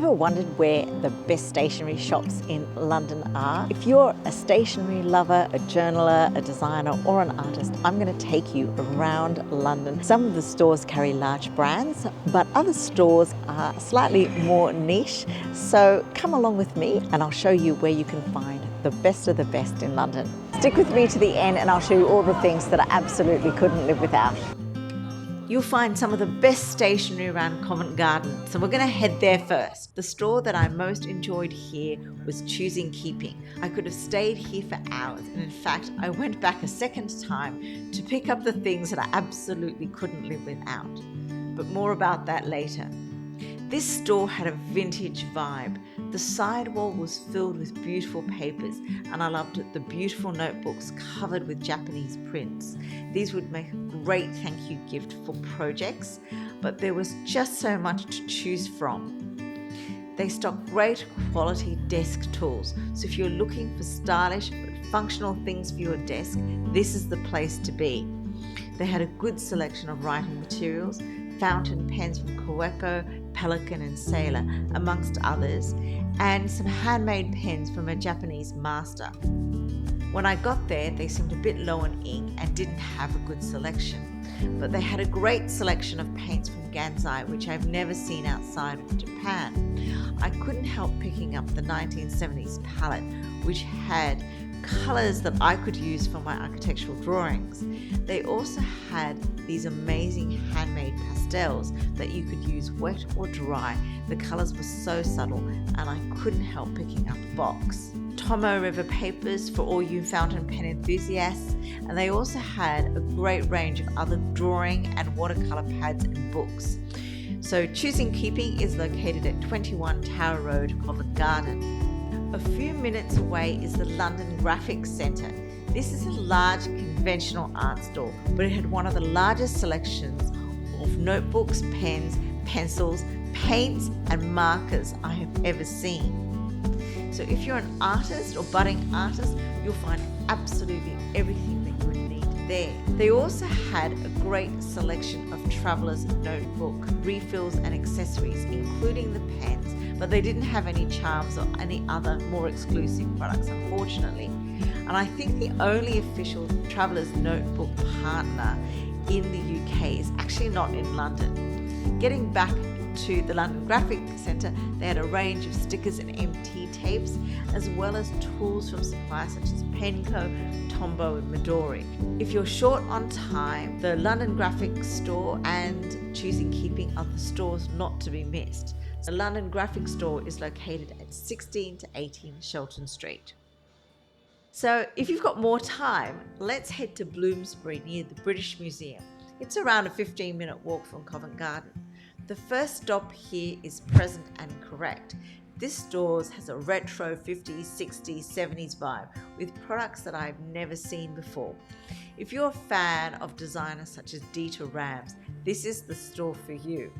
Ever wondered where the best stationery shops in London are? If you're a stationery lover, a journaler, a designer or an artist, I'm going to take you around London. Some of the stores carry large brands, but other stores are slightly more niche. So come along with me and I'll show you where you can find the best of the best in London. Stick with me to the end and I'll show you all the things that I absolutely couldn't live without. You'll find some of the best stationery around Covent Garden, so we're going to head there first. The store that I most enjoyed here was Choosing Keeping. I could have stayed here for hours, and in fact I went back a second time to pick up the things that I absolutely couldn't live without. But more about that later. This store had a vintage vibe. The sidewall was filled with beautiful papers, and I loved the beautiful notebooks covered with Japanese prints. These would make a great thank you gift for projects, but there was just so much to choose from. They stock great quality desk tools, so if you're looking for stylish but functional things for your desk, this is the place to be. They had a good selection of writing materials, fountain pens from Kaweco, Pelican and Sailor, amongst others, and some handmade pens from a Japanese master. When I got there, they seemed a bit low on ink and didn't have a good selection, but they had a great selection of paints from Gansai, which I've never seen outside of Japan. I couldn't help picking up the 1970s palette, which had colours that I could use for my architectural drawings. They also had these amazing handmade pastels that you could use wet or dry. The colours were so subtle and I couldn't help picking up a box. Tomo River papers for all you fountain pen enthusiasts, and they also had a great range of other drawing and watercolour pads and books. So Choosing Keeping is located at 21 Tower Road, Covent Garden. A few minutes away is the London Graphics Centre. This is a large conventional art store, but it had one of the largest selections of notebooks, pens, pencils, paints and markers I have ever seen. So if you're an artist or budding artist, you'll find absolutely everything that you would need there. They also had a great selection of traveller's notebook refills and accessories, including the pens, but they didn't have any charms or any other more exclusive products, unfortunately. And I think the only official traveller's notebook partner in the UK is actually not in London. Getting back to the London Graphic Centre, they had a range of stickers and MT tapes, as well as tools from suppliers such as Penco, Tombow and Midori. If you're short on time, the London Graphic Store and Choosing Keeping are the stores not to be missed. The London Graphic Store is located at 16 to 18 Shelton Street. So if you've got more time, let's head to Bloomsbury near the British Museum. It's around a 15-minute walk from Covent Garden. The first stop here is Present and Correct. This store has a retro 50s, 60s, 70s vibe with products that I've never seen before. If you're a fan of designers such as Dieter Rams, this is the store for you.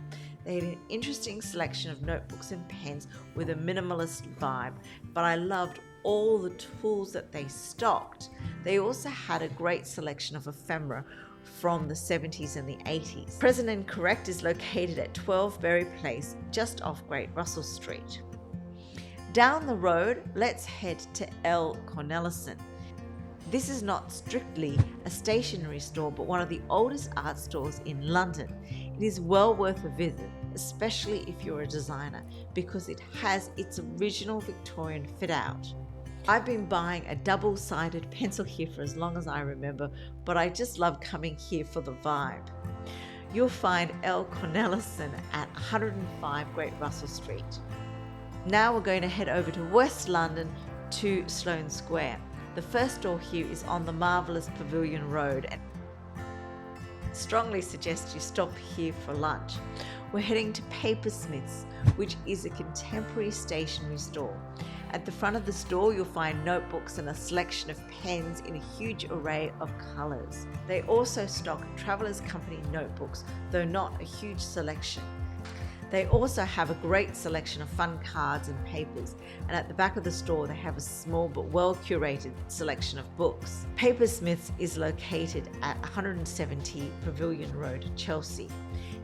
They had an interesting selection of notebooks and pens with a minimalist vibe, but I loved all the tools that they stocked. They also had a great selection of ephemera from the 70s and the 80s. Present and Correct is located at 12 Berry Place, just off Great Russell Street. Down the road, let's head to Cornelissen. This is not strictly a stationery store, but one of the oldest art stores in London. It is well worth a visit, especially if you're a designer, because it has its original Victorian fit out. I've been buying a double-sided pencil here for as long as I remember, but I just love coming here for the vibe. You'll find Cornelisson at 105 Great Russell Street. Now we're going to head over to West London to Sloane Square. The first store here is on the marvellous Pavilion Road, and I strongly suggest you stop here for lunch. We're heading to Papersmiths, which is a contemporary stationery store. At the front of the store, you'll find notebooks and a selection of pens in a huge array of colours. They also stock Travellers Company notebooks, though not a huge selection. They also have a great selection of fun cards and papers, and at the back of the store they have a small but well curated selection of books. Papersmiths is located at 170 Pavilion Road, Chelsea.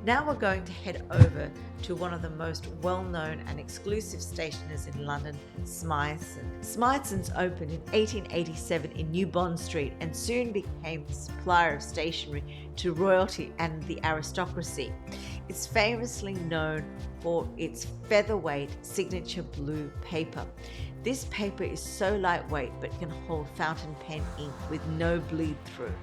Now we're going to head over to one of the most well-known and exclusive stationers in London, Smythson. Smythson's opened in 1887 in New Bond Street and soon became the supplier of stationery to royalty and the aristocracy. It's famously known for its featherweight signature blue paper. This paper is so lightweight but can hold fountain pen ink with no bleed through.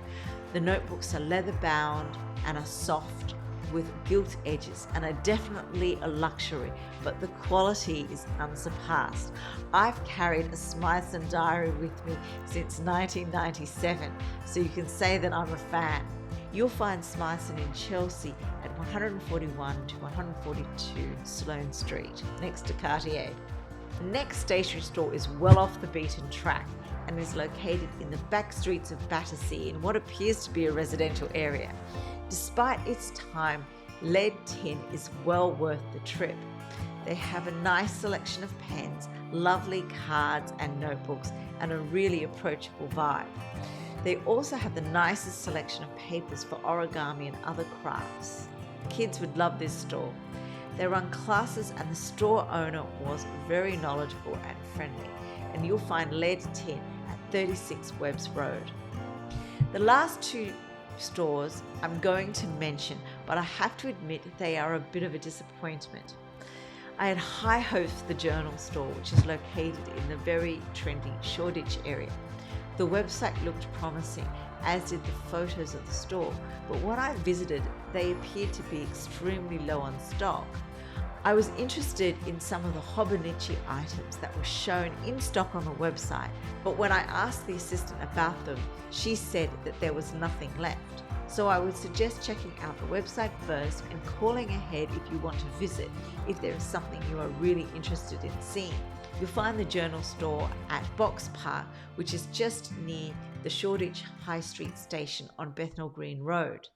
The notebooks are leather bound and are soft with gilt edges and are definitely a luxury, but the quality is unsurpassed. I've carried a Smythson diary with me since 1997, so you can say that I'm a fan. You'll find Smythson in Chelsea at 141 to 142 Sloane Street, next to Cartier. The next stationery store is well off the beaten track and is located in the back streets of Battersea in what appears to be a residential area. Despite its time, LeadTin is well worth the trip. They have a nice selection of pens, lovely cards and notebooks, and a really approachable vibe. They also have the nicest selection of papers for origami and other crafts. Kids would love this store. They run classes and the store owner was very knowledgeable and friendly, and you'll find LeadTin at 36 Webbs Road. The last two stores I'm going to mention, but I have to admit they are a bit of a disappointment. I had high hopes for the journal store, which is located in the very trendy Shoreditch area. The website looked promising, as did the photos of the store, but when I visited, they appeared to be extremely low on stock. I was interested in some of the Hobonichi items that were shown in stock on the website, but when I asked the assistant about them, she said that there was nothing left. So I would suggest checking out the website first and calling ahead if you want to visit, if there is something you are really interested in seeing. You'll find the journal store at Box Park, which is just near the Shoreditch High Street station on Bethnal Green Road.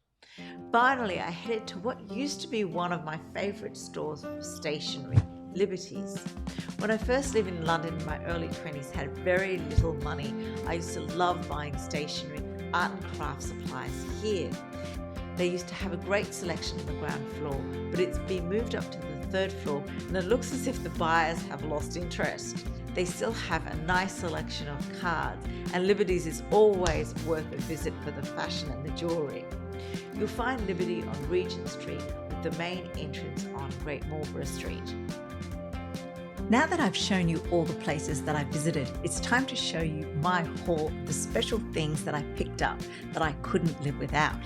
Finally, I headed to what used to be one of my favourite stores for stationery, Liberty's. When I first lived in London in my early 20s, had very little money, I used to love buying stationery, art and craft supplies here. They used to have a great selection on the ground floor, but it's been moved up to the third floor and it looks as if the buyers have lost interest. They still have a nice selection of cards, and Liberty's is always worth a visit for the fashion and the jewellery. You'll find Liberty on Regent Street with the main entrance on Great Marlborough Street. Now that I've shown you all the places that I visited, it's time to show you my haul, the special things that I picked up that I couldn't live without.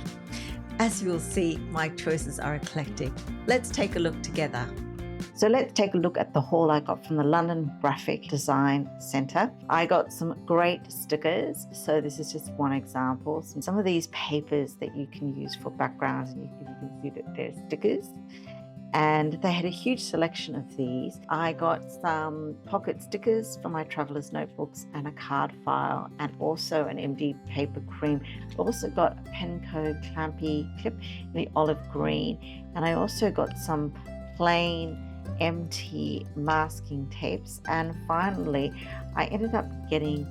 As you'll see, my choices are eclectic. Let's take a look together. So let's take a look at the haul I got from the London Graphic Design Centre. I got some great stickers. So this is just one example. Some of these papers that you can use for backgrounds, and you can see that they're stickers. And they had a huge selection of these. I got some pocket stickers for my traveller's notebooks and a card file, and also an MD paper cream. I also got a Penco clampy clip in the olive green, and I also got some plain MT masking tapes. And finally, I ended up getting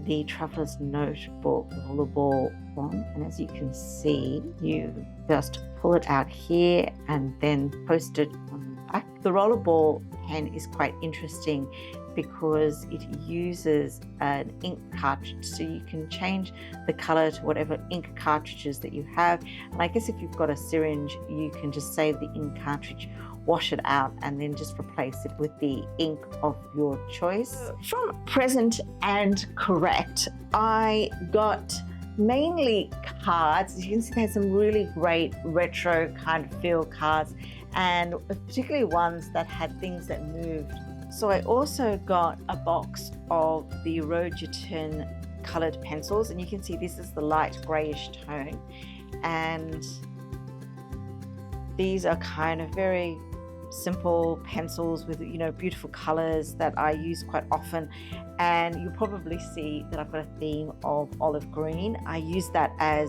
the traveller's notebook rollerball one, and as you can see, you just pull it out here and then post it on the back. The rollerball pen is quite interesting because it uses an ink cartridge, so you can change the color to whatever ink cartridges that you have. And I guess if you've got a syringe, you can just save the ink cartridge, wash it out, and then just replace it with the ink of your choice. From Present and Correct, I got mainly cards. As you can see, there's some really great retro kind of feel cards, and particularly ones that had things that moved. So I also got a box of the LeadTin coloured pencils, and you can see this is the light greyish tone, and these are kind of very simple pencils with, you know, beautiful colours that I use quite often. And you'll probably see that I've got a theme of olive green. I use that as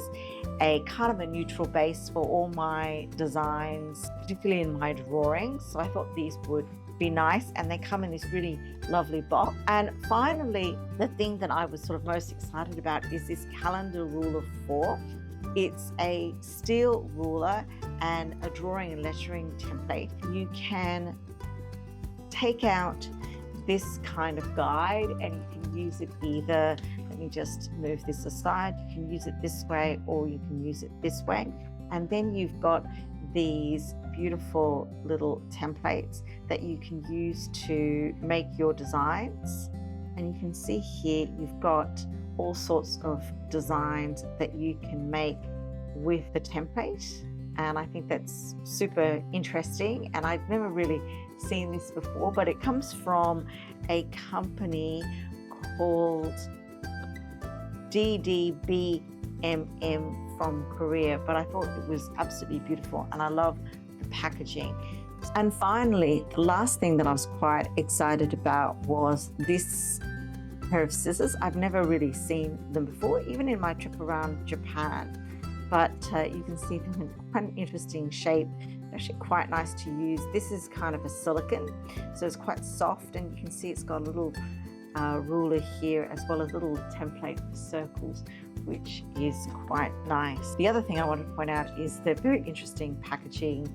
a kind of a neutral base for all my designs, particularly in my drawings. So I thought these would be nice, and they come in this really lovely box. And finally, the thing that I was sort of most excited about is this calendar rule of 4. It's a steel ruler and a drawing and lettering template. You can take out this kind of guide and you can use it either, let me just move this aside, you can use it this way or you can use it this way. And then you've got these beautiful little templates that you can use to make your designs. And you can see here you've got all sorts of designs that you can make with the template. And I think that's super interesting. And I've never really seen this before, but it comes from a company called DDBMM from Korea. But I thought it was absolutely beautiful and I love the packaging. And finally, the last thing that I was quite excited about was this pair of scissors. I've never really seen them before, even in my trip around Japan. But you can see them in quite an interesting shape. They're actually quite nice to use. This is kind of a silicone, so it's quite soft, and you can see it's got a little ruler here as well as a little template for circles, which is quite nice. The other thing I want to point out is the very interesting packaging.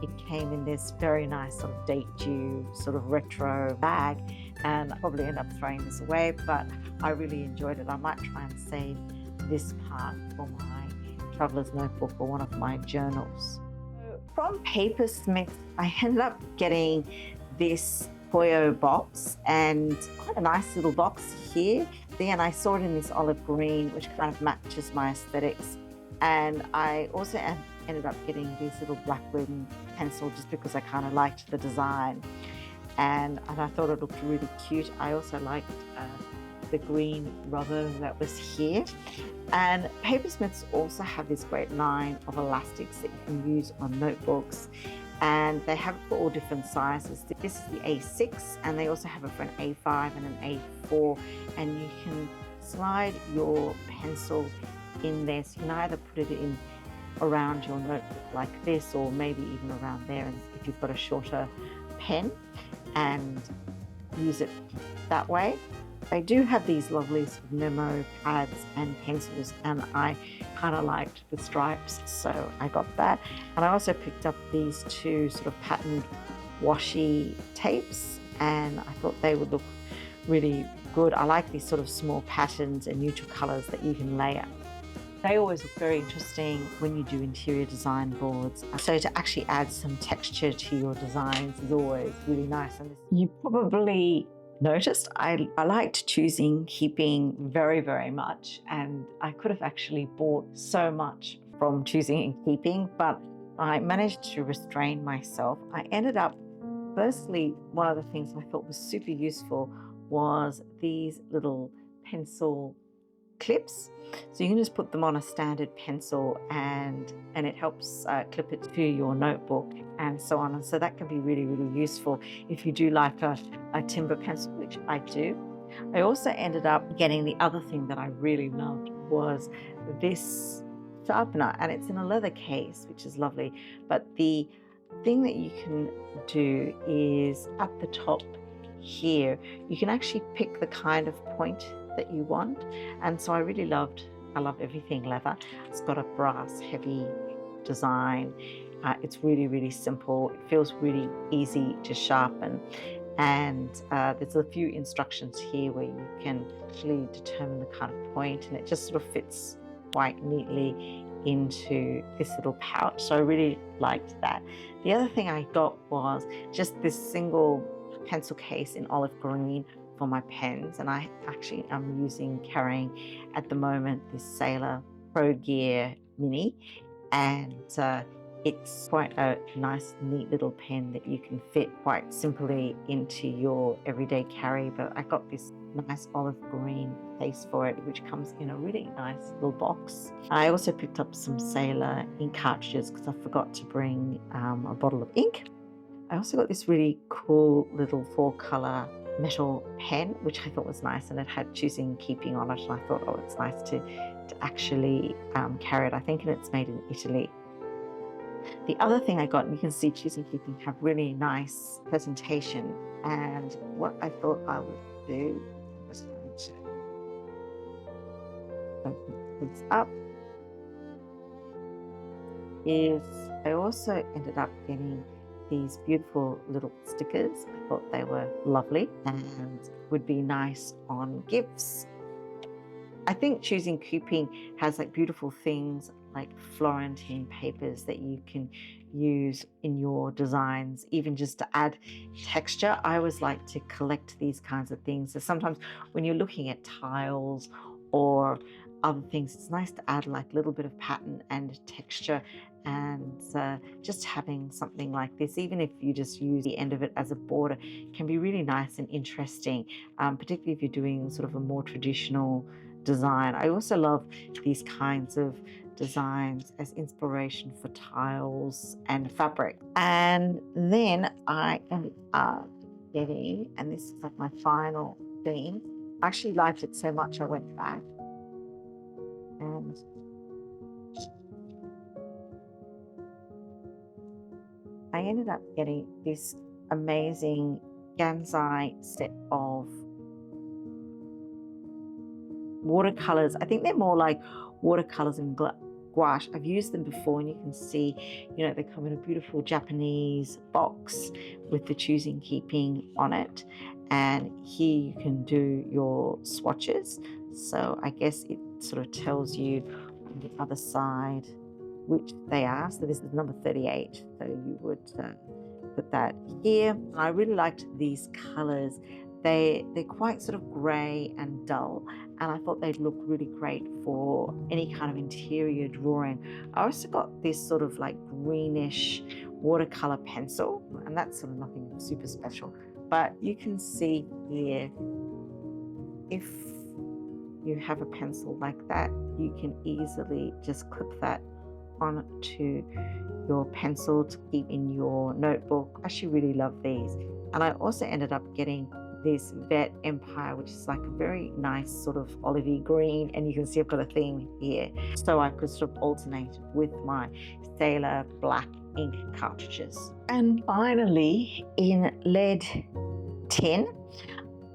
It came in this very nice sort of date due sort of retro bag, and I'll probably end up throwing this away, but I really enjoyed it. I might try and save this part for my traveler's notebook or one of my journals. From Papersmiths, I ended up getting this foil box, and quite a nice little box here. Then I saw it in this olive green, which kind of matches my aesthetics. And I also ended up getting this little black ribbon pencil just because I kind of liked the design. And I thought it looked really cute. I also liked the green rubber that was here. And Papersmiths also have this great line of elastics that you can use on notebooks, and they have it for all different sizes. This is the A6, and they also have it for an A5 and an A4, and you can slide your pencil in there. So you can either put it in around your notebook like this, or maybe even around there if you've got a shorter pen, and use it that way. They do have these lovely sort of memo pads and pencils, and I kind of liked the stripes, so I got that. And I also picked up these two sort of patterned washi tapes, and I thought they would look really good. I like these sort of small patterns and neutral colors that you can layer. They always look very interesting when you do interior design boards. So to actually add some texture to your designs is always really nice. And you probably noticed I liked choosing keeping very, very much, and I could have actually bought so much from choosing and keeping, but I managed to restrain myself. I ended up, firstly, one of the things I thought was super useful was these little pencil clips. So you can just put them on a standard pencil and it helps clip it to your notebook and so on. And so that can be really, really useful if you do like a timber pencil, which I do. I also ended up getting the other thing that I really loved was this sharpener, and it's in a leather case, which is lovely. But the thing that you can do is at the top here, you can actually pick the kind of point that you want. And so I love everything leather. It's got a brass heavy design. It's really, really simple. It feels really easy to sharpen. And there's a few instructions here where you can actually determine the kind of point, and it just sort of fits quite neatly into this little pouch. So I really liked that. The other thing I got was just this single pencil case in olive green for my pens, and I actually am carrying at the moment this Sailor Pro Gear Mini, and it's quite a nice neat little pen that you can fit quite simply into your everyday carry. But I got this nice olive green case for it, which comes in a really nice little box. I also picked up some Sailor ink cartridges because I forgot to bring a bottle of ink. I also got this really cool little 4-color metal pen, which I thought was nice, and it had choosing and keeping on it, and I thought, oh, it's nice to actually carry it. I think it's made in Italy. The other thing I got, and you can see choosing and keeping have really nice presentation, and what I thought I would do was open this up, is I also ended up getting these beautiful little stickers. I thought they were lovely and would be nice on gifts. I think Choosing Keeping has like beautiful things like Florentine papers that you can use in your designs, even just to add texture. I always like to collect these kinds of things. So sometimes when you're looking at tiles or other things, it's nice to add like a little bit of pattern and texture, and just having something like this, even if you just use the end of it as a border, can be really nice and interesting, particularly if you're doing sort of a more traditional design. I also love these kinds of designs as inspiration for tiles and fabric. And then I ended up getting, and this is like my final thing, I actually liked it so much I went back and I ended up getting this amazing Gansai set of watercolors. I think they're more like watercolors and gouache. I've used them before, and you can see, you know, they come in a beautiful Japanese box with the Choosing Keeping on it. And here you can do your swatches. So I guess it sort of tells you on the other side which they are. So this is number 38. So you would put that here. I really liked these colors. They're quite sort of grey and dull, and I thought they'd look really great for any kind of interior drawing. I also got this sort of like greenish watercolor pencil, and that's sort of nothing super special, but you can see here, if you have a pencil like that, you can easily just clip that onto your pencil to keep in your notebook. I actually really love these. And I also ended up getting this Vet Empire, which is like a very nice sort of olivey green, and you can see I've got a theme here, so I could sort of alternate with my Sailor black ink cartridges. And finally, in LeadTin,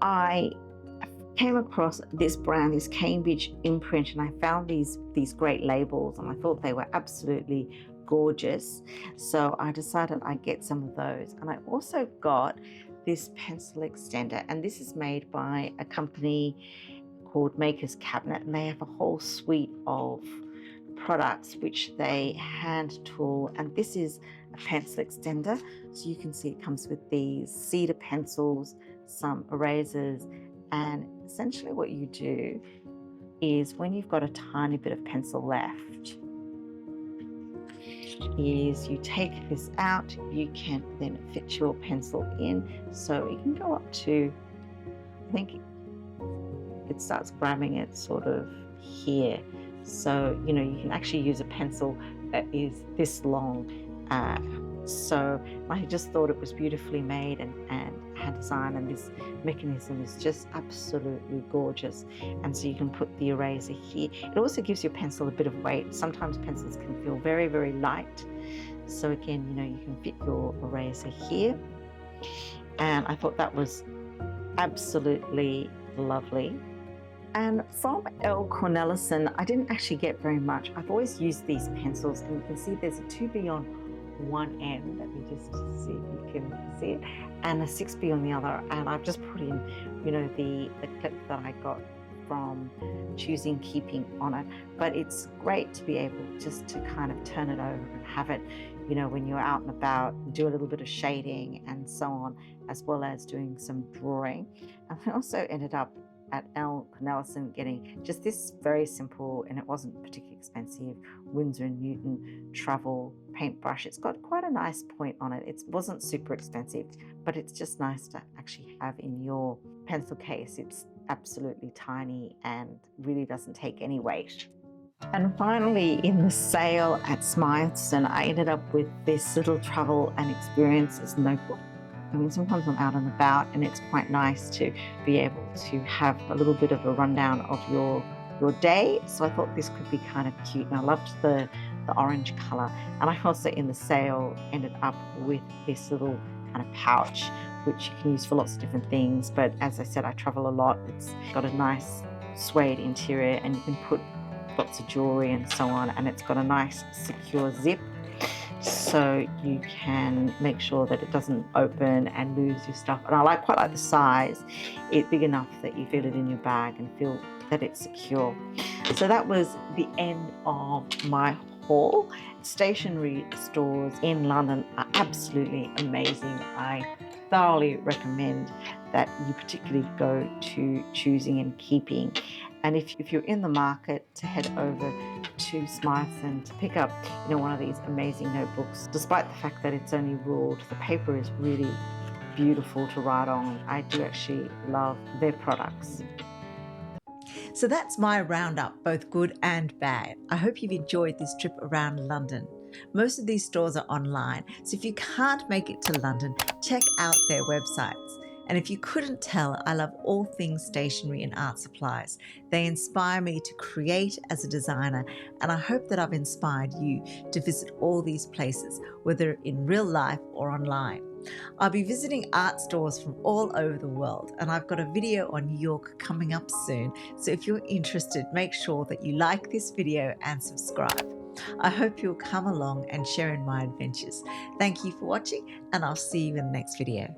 I came across this brand, this Cambridge imprint, and I found these great labels, and I thought they were absolutely gorgeous, so I decided I'd get some of those. And I also got this pencil extender, and this is made by a company called Maker's Cabinet, and they have a whole suite of products which they hand tool, and this is a pencil extender. So you can see it comes with these cedar pencils, some erasers, and essentially what you do is when you've got a tiny bit of pencil left, is you take this out, you can then fit your pencil in, so it can go up to, I think it starts grabbing it sort of here, so you know you can actually use a pencil that is this long. So I just thought it was beautifully made and hand designed, and this mechanism is just absolutely gorgeous. And so you can put the eraser here. It also gives your pencil a bit of weight. Sometimes pencils can feel very, very light. So again, you know, you can fit your eraser here. And I thought that was absolutely lovely. And from Cornelissen, I didn't actually get very much. I've always used these pencils, and you can see there's a 2B on one end. Let me just see if you can see it, and a 6B on the other. And I've just put in, you know, the clip that I got from Choosing Keeping on it. But it's great to be able just to kind of turn it over and have it, you know, when you're out and about, do a little bit of shading and so on, as well as doing some drawing. And I also ended up at Cornelisson getting just this very simple, and it wasn't particularly expensive, Winsor & Newton travel paintbrush. It's got quite a nice point on it. It wasn't super expensive, but it's just nice to actually have in your pencil case. It's absolutely tiny and really doesn't take any weight. And finally, in the sale at Smythson, I ended up with this little travel and experiences notebook. I mean, sometimes I'm out and about, and it's quite nice to be able to have a little bit of a rundown of your day. So I thought this could be kind of cute, and I loved the orange color. And I also, in the sale, ended up with this little kind of pouch, which you can use for lots of different things. But as I said, I travel a lot. It's got a nice suede interior, and you can put lots of jewelry and so on, and it's got a nice secure zip. so you can make sure that it doesn't open and lose your stuff. And I quite like the size. It's big enough that you feel it in your bag and feel that it's secure. So that was the end of my haul. Stationery stores in London are absolutely amazing. I thoroughly recommend that you particularly go to Choosing and Keeping. And if you're in the market, to head over to Smythson to pick up, one of these amazing notebooks. Despite the fact that it's only ruled, the paper is really beautiful to write on. I do actually love their products. So that's my roundup, both good and bad. I hope you've enjoyed this trip around London. Most of these stores are online, so if you can't make it to London, check out their websites. And if you couldn't tell, I love all things stationery and art supplies. They inspire me to create as a designer, and I hope that I've inspired you to visit all these places, whether in real life or online. I'll be visiting art stores from all over the world, and I've got a video on New York coming up soon, so if you're interested, make sure that you like this video and subscribe. I hope you'll come along and share in my adventures. Thank you for watching, and I'll see you in the next video.